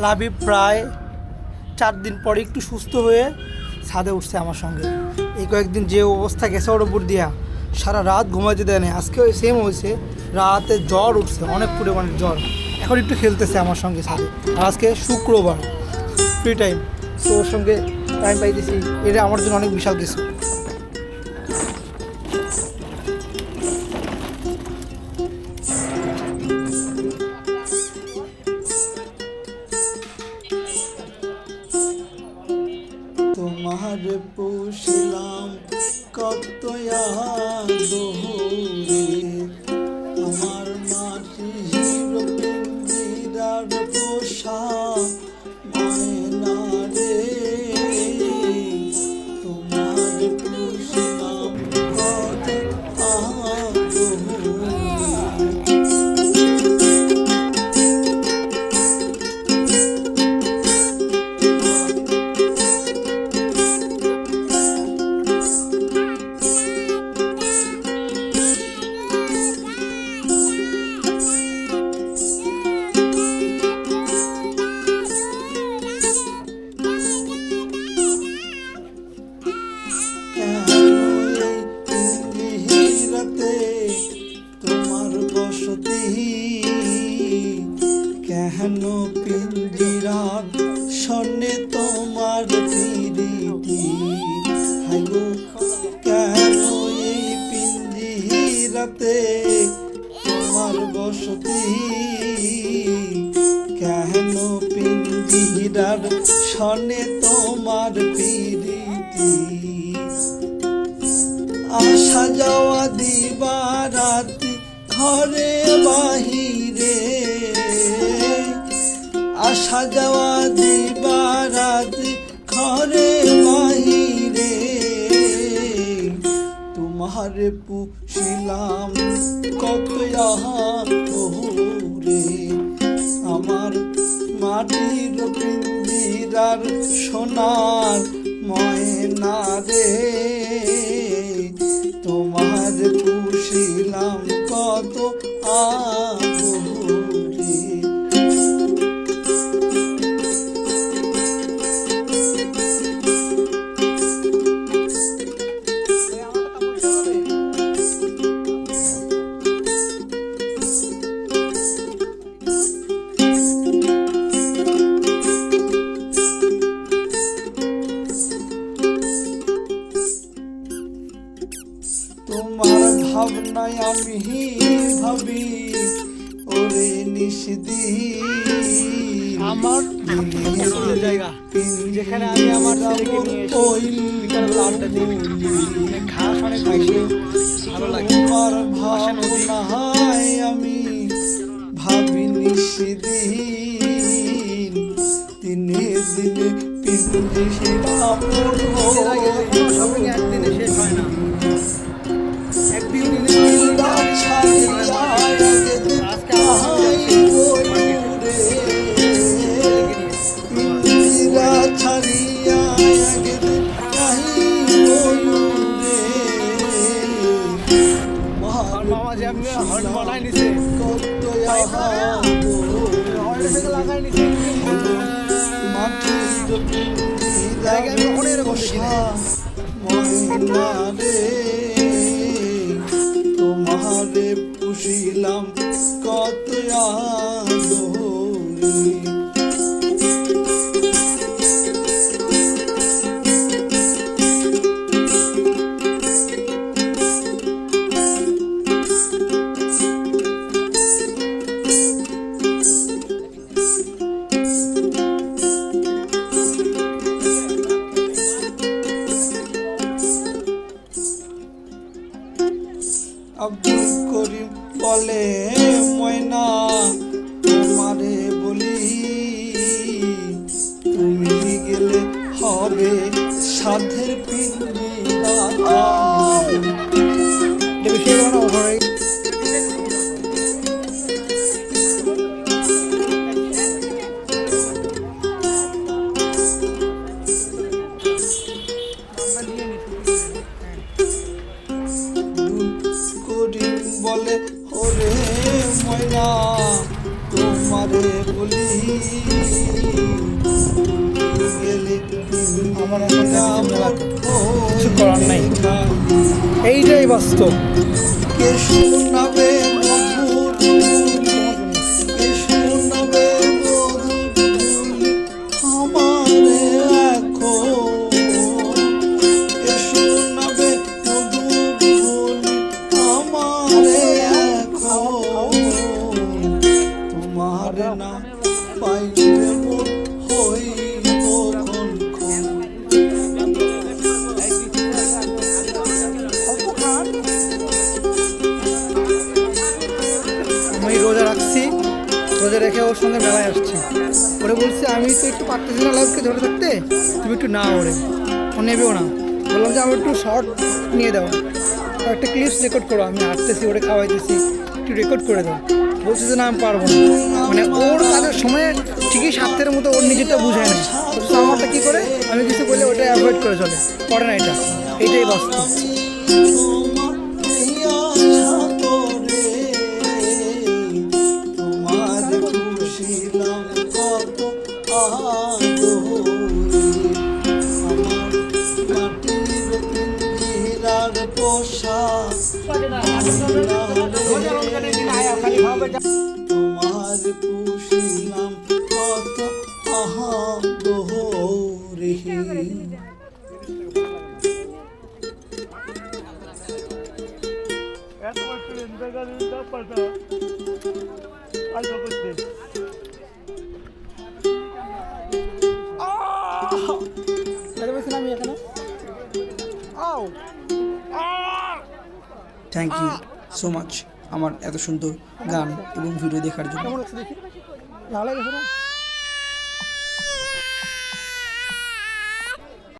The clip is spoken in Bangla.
লাবিব প্রায় 4 দিন পরে একটু সুস্থ হয়ে ছাদে উঠছে আমার সঙ্গে। এই কয়েকদিন যে অবস্থা গেছে ওর উপর দিয়া, সারা রাত ঘুমাইতে দেয় না। আজকে সেম হয়েছে, রাতে জ্বর উঠছে, অনেক পরিমাণের জ্বর। এখন একটু খেলতেছে আমার সঙ্গে ছাদে। আর আজকে শুক্রবার, ফ্রি টাইম, তো ওর সঙ্গে টাইম পাইতেছি, এটা আমার জন্য অনেক বিশাল কিছু। তোমার পুষলাম কত আদরে, আমার মাটির পিঞ্জিরার পোষা ময়না রে, তোমার পুষলাম কত আদরে। তোমার বসতি কেন পিঞ্জিরার সনে তোমার পিরিতি, হাইগো কেন এই পিঞ্জিরাতে তোমার বসতি, কেন পিঞ্জিরার সনে তোমার পিরিতি। আসা যাওয়া দিবারাতি ঘরে বাহিরে, আসা যাওয়া দিবারাতি ঘরে বাহিরে, তোমার পুষিলাম কত আদরে, আমার মাটির পিঞ্জিরার সোনার ময়না রে, তোমার পুষিলাম কত আদরে। তোমার ভাবনায় আমি ভাবি ওরে নিষদিন, আমার জায়গা যেখানে আমি আমার ছেলেকে নিয়ে এসে বিকালবেলা আড্ডা দিই, ঘাস অনেক বেশি ভালো লাগে। তোমার ভাবনায় আমি ভাবি নিষদিন, দিনে দিনে পিঞ্জিরা শপিং একদিনে শেষ হয় না, একদিন মামা যে আপনি হর্ন বানাই নিছে, লাগাই নিছে, তোমারে পুষিলাম কত আদরে। আব্দুল করিম বলে ময়না তোমারে বলি, তুমি গেলে হবে সাধের পিঞ্জিরা। বলে ওরে ময়না তোমারে বলি, আমার এখন কিছু করার নাই, এইটাই বাস্তব। কে শোনাবে মধুর কে শোনাবে মধুর আমারে এখন কে শোনাবে মধুর আমারে এখন তোমার নাম পাইলে মন হইব কখন আমি রোজা রাখছি, রোজা রেখে ওর সঙ্গে মেলায় আসছি। ওরে বলছি আমি তো একটু পারতেছি না লাইফকে ধরে থাকতে, তুমি একটু না ওরে, ও নেবেও না। বললাম যে আমার একটু শর্ট নিয়ে দাও, একটা ক্লিপস রেকর্ড করো, আমি হাঁটতেছি ওরে খাওয়াইতেছি, একটু রেকর্ড করে দাও। বলছে যে না আমি পারবো না। মানে ওর কাজের সময় ঠিকই স্বার্থের মতো ওর নিজেরটা বুঝায় না, তো আমারটা কী করে, আমি কিছু বলে ওটা অ্যাভয়েড করে চলে, করে না। এইটাই বাস্তব। তোমার পুষিলাম কত আহারে থ্যাংক ইউ সো মাচ আমার এত সুন্দর গান এবং ভিডিও দেখার জন্য। কেমন লাগছে দেখি, ভালো লাগছে না?